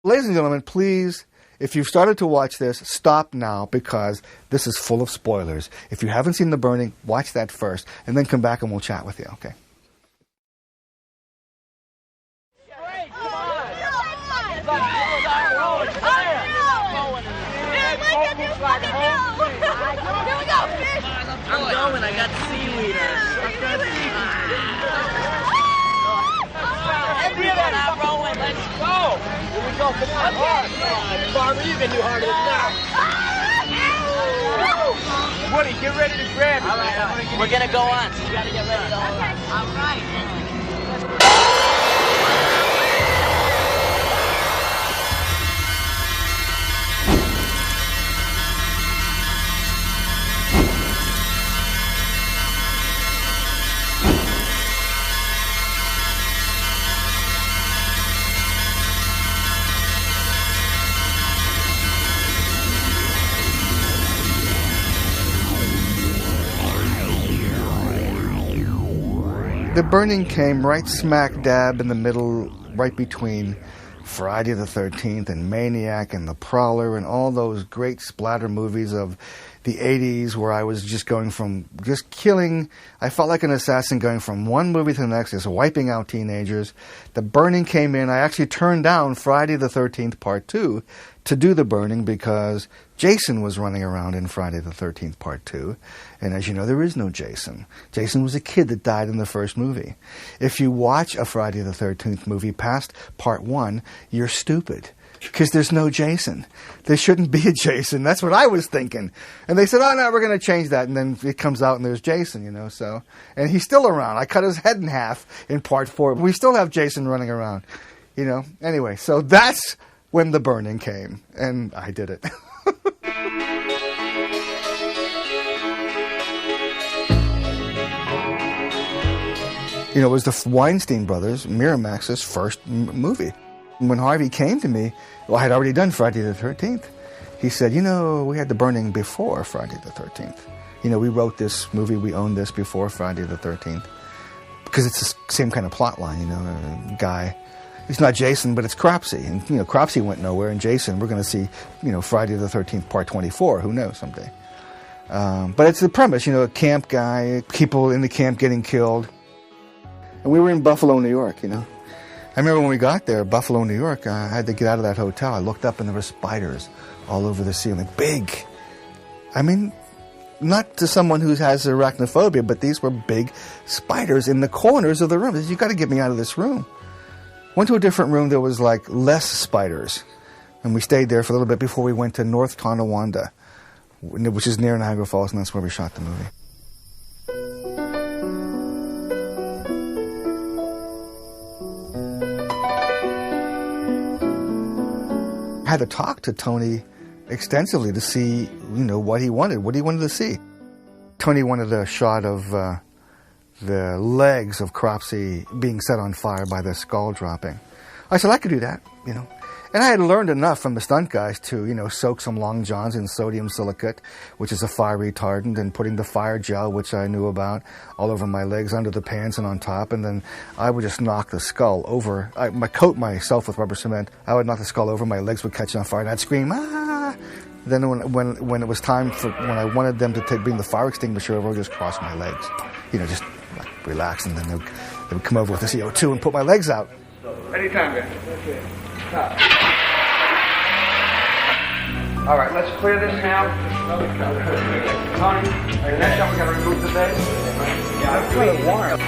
Ladies and gentlemen, please, if you've started to watch this, stop now because this is full of spoilers. If you haven't seen The Burning, watch that first, and then come back and we'll chat with you, okay? I'm going, I got seaweed. Everyone out rolling, let's go. Here we go, come on. Farmer, you can do harder than that. Woody, get ready to grab it. All right. We're going to go on, so you got to get ready to hold on. All right. The Burning came right smack dab in the middle, right between Friday the 13th and Maniac and The Prowler and all those great splatter movies of the 80s where I was just going from just killing. I felt like an assassin going from one movie to the next, just wiping out teenagers. The Burning came in. I actually turned down Friday the 13th Part 2 to do The Burning because Jason was running around in Friday the 13th Part 2. And as you know, there is no Jason. Jason was a kid that died in the first movie. If you watch a Friday the 13th movie past Part 1, you're stupid. Because there's no Jason. There shouldn't be a Jason. That's what I was thinking. And they said, oh, no, we're going to change that. And then it comes out and there's Jason, you know. So, and he's still around. I cut his head in half in Part 4. We still have Jason running around, you know. Anyway, so that's when The Burning came. And I did it. You know, it was the Weinstein brothers, Miramax's first movie. When Harvey came to me, well, I had already done Friday the 13th. He said, you know, we had The Burning before Friday the 13th. You know, we wrote this movie, we owned this before Friday the 13th. Because it's the same kind of plot line, you know, a guy. It's not Jason, but it's Cropsey. And, you know, Cropsey went nowhere, and Jason, we're going to see, you know, Friday the 13th, Part 24. Who knows someday? But it's the premise, you know, a camp guy, people in the camp getting killed. And we were in Buffalo, New York, you know. I remember when we got there, Buffalo, New York, I had to get out of that hotel. I looked up and there were spiders all over the ceiling. Big. I mean, not to someone who has arachnophobia, but these were big spiders in the corners of the room. You got to get me out of this room. Went to a different room, there was like less spiders. And we stayed there for a little bit before we went to North Tonawanda, which is near Niagara Falls, and that's where we shot the movie. I had to talk to Tony extensively to see, you know, what he wanted to see. Tony wanted a shot of the legs of Cropsey being set on fire by the skull dropping. I said, I could do that, you know. And I had learned enough from the stunt guys to, you know, soak some long johns in sodium silicate, which is a fire retardant, and putting the fire gel, which I knew about, all over my legs, under the pants and on top. And then I would just knock the skull over. I coat myself with rubber cement. I would knock the skull over. My legs would catch on fire, and I'd scream, ah! Then when it was time for, when I wanted them to bring the fire extinguisher over, I would just cross my legs. You know, just like, relax, and then they would come over with the CO2 and put my legs out. Anytime, guys. Okay. Stop. All right, let's clear this now. Tony, the next shot we got to remove the bed. Yeah, I'm kind of warm.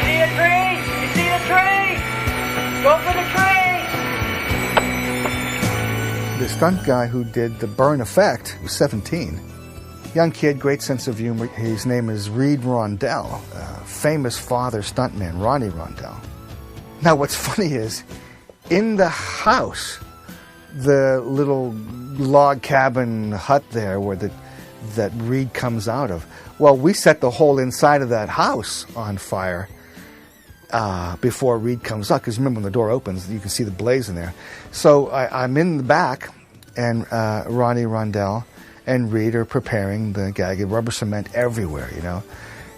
See a tree? You see a tree? Go for the tree! The stunt guy who did the burn effect was 17. Young kid, great sense of humor. His name is Reed Rondell, famous father stuntman, Ronnie Rondell. Now, what's funny is, in the house, the little log cabin hut there where that Reed comes out of, well, we set the whole inside of that house on fire before Reed comes up. Because remember, when the door opens, you can see the blaze in there. So I'm in the back, and Ronnie Rondell and Reed are preparing the gag, rubber cement everywhere, you know.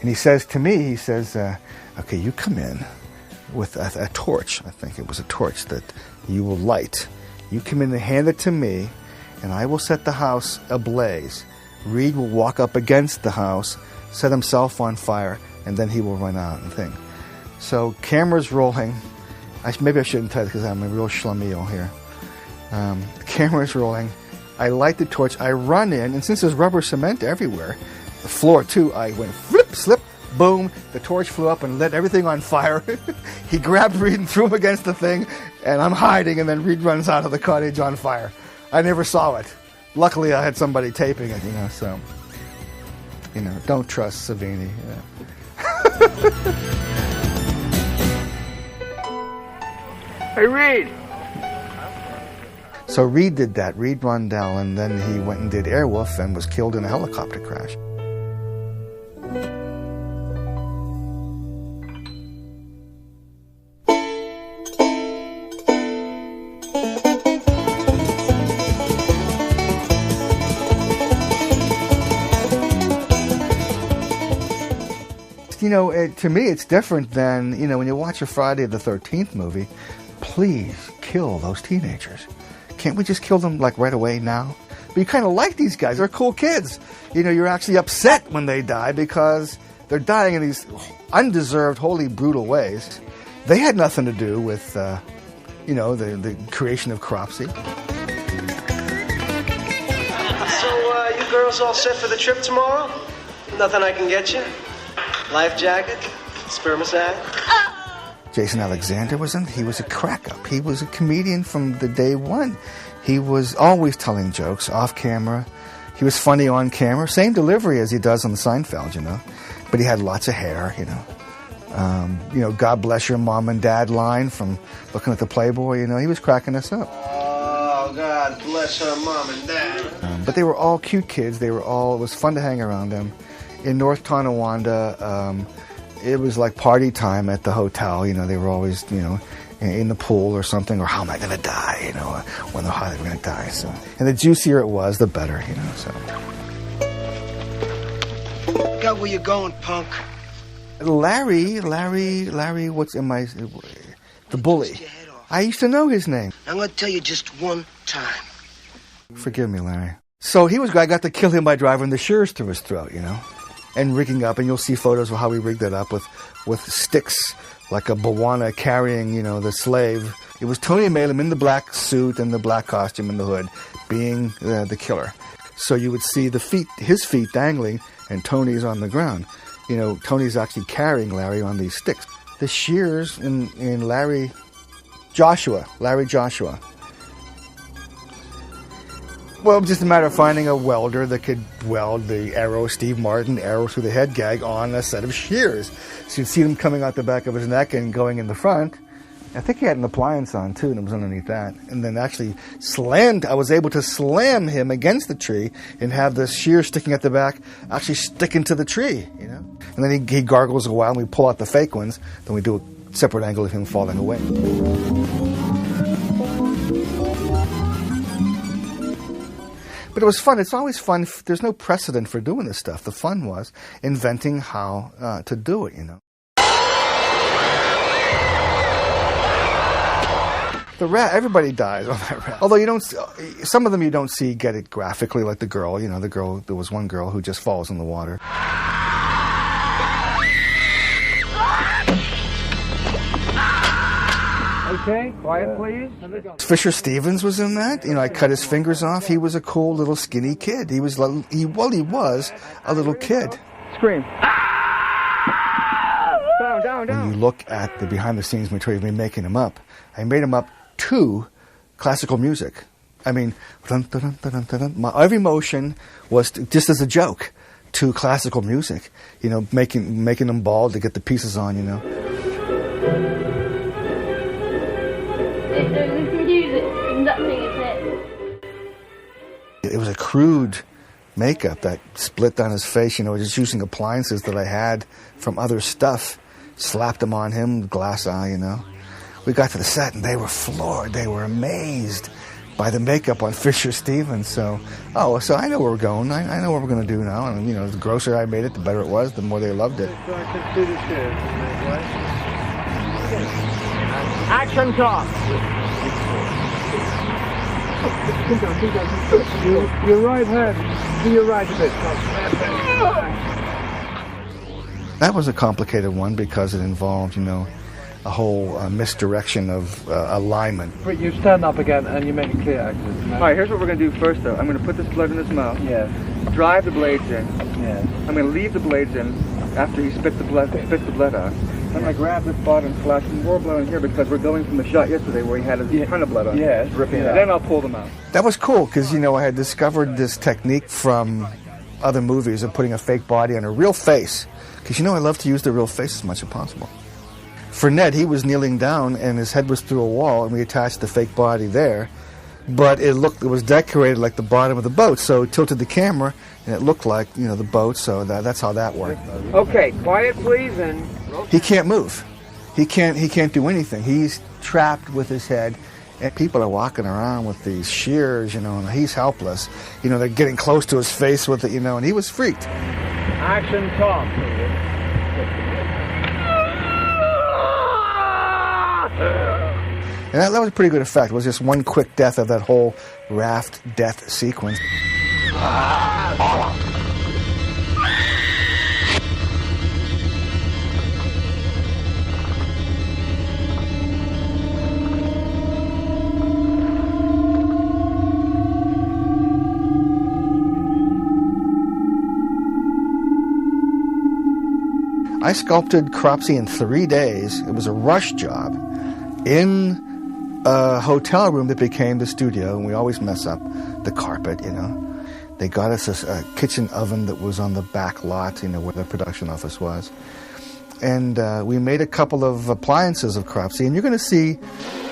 And he says to me, okay, you come in. with a torch. I think it was a torch that you will light. You come in and hand it to me, and I will set the house ablaze. Reed will walk up against the house, set himself on fire, and then he will run out and thing. So camera's rolling. Maybe I shouldn't tell you because I'm a real schlemiel here. The camera's rolling. I light the torch. I run in, and since there's rubber cement everywhere, the floor too, I went flip, slip, boom. The torch flew up and lit everything on fire. He grabbed Reed and threw him against the thing, and I'm hiding, and then Reed runs out of the cottage on fire. I never saw it. Luckily, I had somebody taping it, so, don't trust Savini. Hey, Reed. So Reed did that, Reed Rondell, and then he went and did Airwolf and was killed in a helicopter crash. To me, it's different than, when you watch a Friday the 13th movie, please kill those teenagers. Can't we just kill them, right away now? But you kind of like these guys. They're cool kids. You're actually upset when they die because they're dying in these undeserved, wholly brutal ways. They had nothing to do with, the creation of Cropsey. So, you girls all set for the trip tomorrow? Nothing I can get you? Life jacket? Spermicide? Jason Alexander was in. He was a crack-up. He was a comedian from the day one. He was always telling jokes off camera. He was funny on camera. Same delivery as he does on the Seinfeld, But he had lots of hair, God bless your mom and dad line from looking at the Playboy, he was cracking us up. Oh, God bless her mom and dad. But they were all cute kids. It was fun to hang around them. In North Tonawanda, it was like party time at the hotel. They were always, in the pool or something, or how am I going to die, when they're how they're going to die. So, and the juicier it was, the better, so. Got where you going, punk? Larry, what's in my... The bully. I used to know his name. I'm going to tell you just one time. Forgive me, Larry. So I got to kill him by driving the shears through his throat, and rigging up, and you'll see photos of how we rigged it up with sticks, like a Bawana carrying, the slave. It was Tony Malum in the black suit and the black costume and the hood, being the killer. So you would see his feet dangling, and Tony's on the ground. Tony's actually carrying Larry on these sticks. The shears in Larry Joshua. Well, just a matter of finding a welder that could weld the Steve Martin arrow through the head gag on a set of shears. So you'd see them coming out the back of his neck and going in the front. I think he had an appliance on, too, and it was underneath that. And then actually I was able to slam him against the tree and have the shears sticking at the back actually sticking to the tree, And then he gargles a while, and we pull out the fake ones. Then we do a separate angle of him falling away. But it was fun. It's always fun. There's no precedent for doing this stuff. The fun was inventing how to do it, The rat, everybody dies on that rat. Although some of them you don't see get it graphically, like the girl. There was one girl who just falls in the water. Okay, quiet, please. Fisher Stevens was in that. I cut his fingers off. He was a cool little skinny kid. He was a little kid. Scream. Down. When you look at the behind-the-scenes material of me making him up, I made him up to classical music. I mean, dun, dun, dun, dun, dun, dun. Every motion was just as a joke to classical music. Making them bald to get the pieces on. It was a crude makeup that split down his face, just using appliances that I had from other stuff. Slapped them on him, glass eye, We got to the set and they were floored. They were amazed by the makeup on Fisher Stevens. So I know where we're going. I know what we're going to do now. And, the grosser I made it, the better it was, the more they loved it. So I can do this here, right? Action, talk. Your right hand. To your right a bit. That was a complicated one because it involved, a whole misdirection of alignment. But you stand up again and you make a clear exit. All right, here's what we're going to do first, though. I'm going to put this blood in his mouth. Yes. Drive the blades in. Yes. I'm going to leave the blades in after he spits the blood out. I'm going to grab this bottle and splash some more blood in here because we're going from the shot yesterday where he had a ton of blood on. Yes. Dripping. Yeah. Then I'll pull them out. That was cool because, I had discovered this technique from other movies of putting a fake body on a real face. Because, I love to use the real face as much as possible. For Ned, he was kneeling down and his head was through a wall and we attached the fake body there. But it was decorated like the bottom of the boat, so it tilted the camera and it looked like, the boat, so that's how that worked. Okay, quiet please, and... He can't move. He can't do anything. He's trapped with his head, and people are walking around with these shears, and he's helpless. They're getting close to his face with it, and he was freaked. Action, talk. And that was a pretty good effect. It was just one quick death of that whole raft death sequence. I sculpted Cropsey in 3 days. It was a rush job in a hotel room that became the studio, and we always mess up the carpet, They got us a kitchen oven that was on the back lot, where the production office was. And we made a couple of appliances of Cropsey, and you're going to see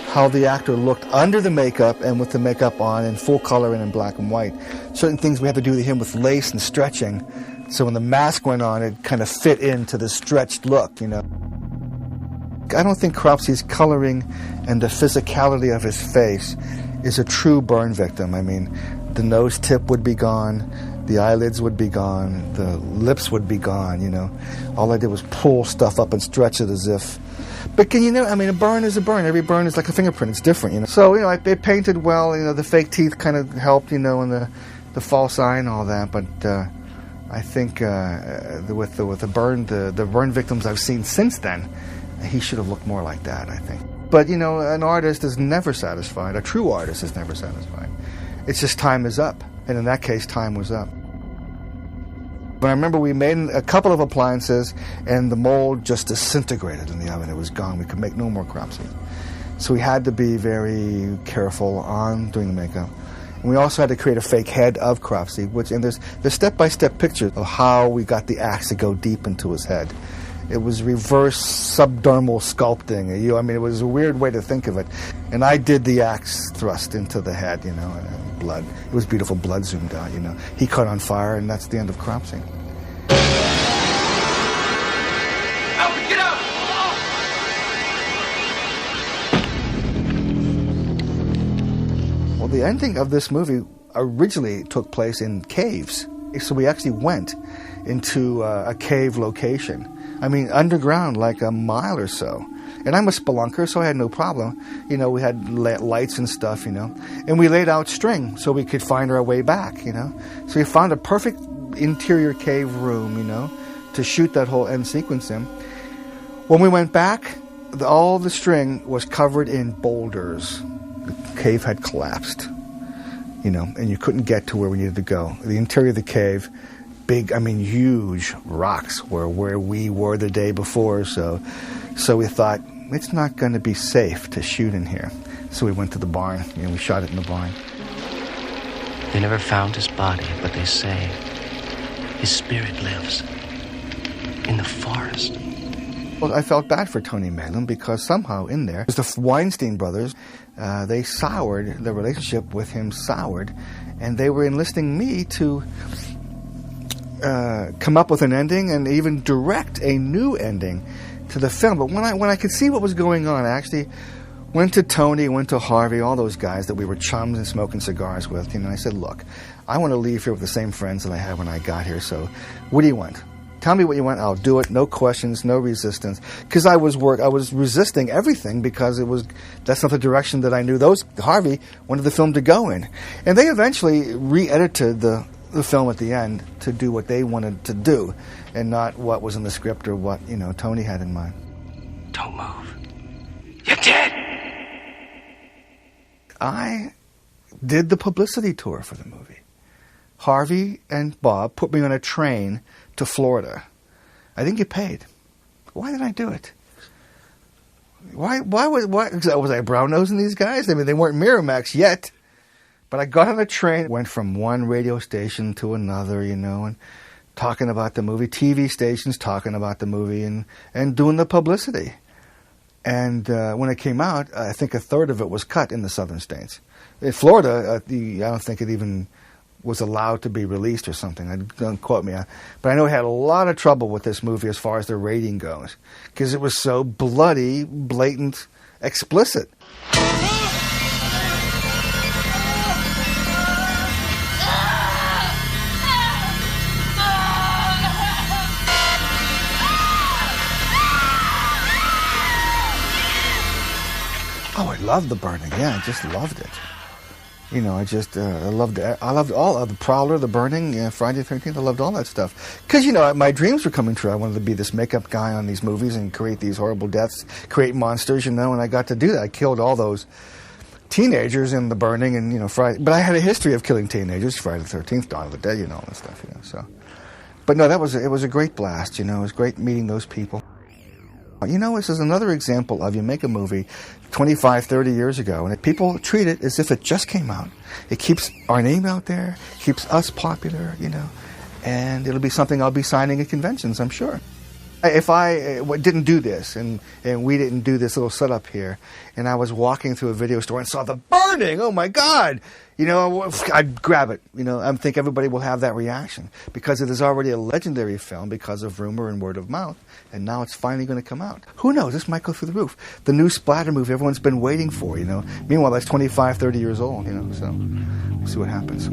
how the actor looked under the makeup and with the makeup on in full color and in black and white. Certain things we had to do to him with lace and stretching, so when the mask went on, it kind of fit into the stretched look, I don't think Cropsey's coloring and the physicality of his face is a true burn victim. I mean, the nose tip would be gone, the eyelids would be gone, the lips would be gone, All I did was pull stuff up and stretch it as if... But a burn is a burn. Every burn is like a fingerprint. It's different, So, they painted well, the fake teeth kind of helped, and the false eye and all that, but... I think with the burn victims I've seen since then, he should have looked more like that, I think. But, an artist is never satisfied. A true artist is never satisfied. It's just time is up. And in that case, time was up. But I remember we made a couple of appliances, and the mold just disintegrated in the oven. It was gone. We could make no more Cropsey. So we had to be very careful on doing the makeup. And we also had to create a fake head of Cropsey, and there's step-by-step pictures of how we got the axe to go deep into his head. It was reverse subdermal sculpting. It was a weird way to think of it. And I did the axe thrust into the head, and blood. It was beautiful, blood zoomed out, He caught on fire, and that's the end of Cropsey. Alfred, get out! Well, the ending of this movie originally took place in caves. So we actually went into a cave location. Underground, like a mile or so. And I'm a spelunker, so I had no problem. We had lights and stuff, And we laid out string so we could find our way back, So we found a perfect interior cave room, to shoot that whole end sequence in. When we went back, all the string was covered in boulders. The cave had collapsed, and you couldn't get to where we needed to go. The interior of the cave, huge rocks were where we were the day before, so we thought, it's not going to be safe to shoot in here. So we went to the barn, we shot it in the barn. They never found his body, but they say his spirit lives in the forest. Well, I felt bad for Tony Malin because somehow in there, the Weinstein brothers, they soured, the relationship with him soured, and they were enlisting me to come up with an ending and even direct a new ending to the film. But when I could see what was going on, I actually went to Tony, went to Harvey, all those guys that we were chums and smoking cigars with, and I said, look, I want to leave here with the same friends that I had when I got here, so what do you want? Tell me what you want, I'll do it. No questions, no resistance. Because I was resisting everything because that's not the direction that I knew Harvey wanted the film to go in. And they eventually re-edited the film at the end to do what they wanted to do, and not what was in the script or what Tony had in mind. Don't move. You're dead! I did the publicity tour for the movie. Harvey and Bob put me on a train to Florida. I didn't get paid. Why did I do it? Why was I brown-nosing these guys? I mean, they weren't Miramax yet. But I got on a train, went from one radio station to another, and talking about the movie, TV stations talking about the movie, and doing the publicity. And when it came out, I think a third of it was cut in the southern states. In Florida, I don't think it even was allowed to be released or something. Don't quote me. But I know it had a lot of trouble with this movie as far as the rating goes, because it was so bloody, blatant, explicit. Oh, I loved The Burning. Yeah, I just loved it. I loved it. I loved all of The Prowler, The Burning, Friday the 13th. I loved all that stuff. Because, my dreams were coming true. I wanted to be this makeup guy on these movies and create these horrible deaths, create monsters, and I got to do that. I killed all those teenagers in The Burning and, Friday. But I had a history of killing teenagers, Friday the 13th, Dawn of the Dead, all that stuff, so. But no, it was a great blast, It was great meeting those people. This is another example of you make a movie 25, 30 years ago, and people treat it as if it just came out. It keeps our name out there, keeps us popular, and it'll be something I'll be signing at conventions, I'm sure. If I didn't do this, and we didn't do this little setup here, and I was walking through a video store and saw The Burning, oh my God! I'd grab it. I think everybody will have that reaction, because it is already a legendary film because of rumor and word of mouth, and now it's finally going to come out. Who knows? This might go through the roof. The new splatter movie everyone's been waiting for, Meanwhile, that's 25, 30 years old, so we'll see what happens.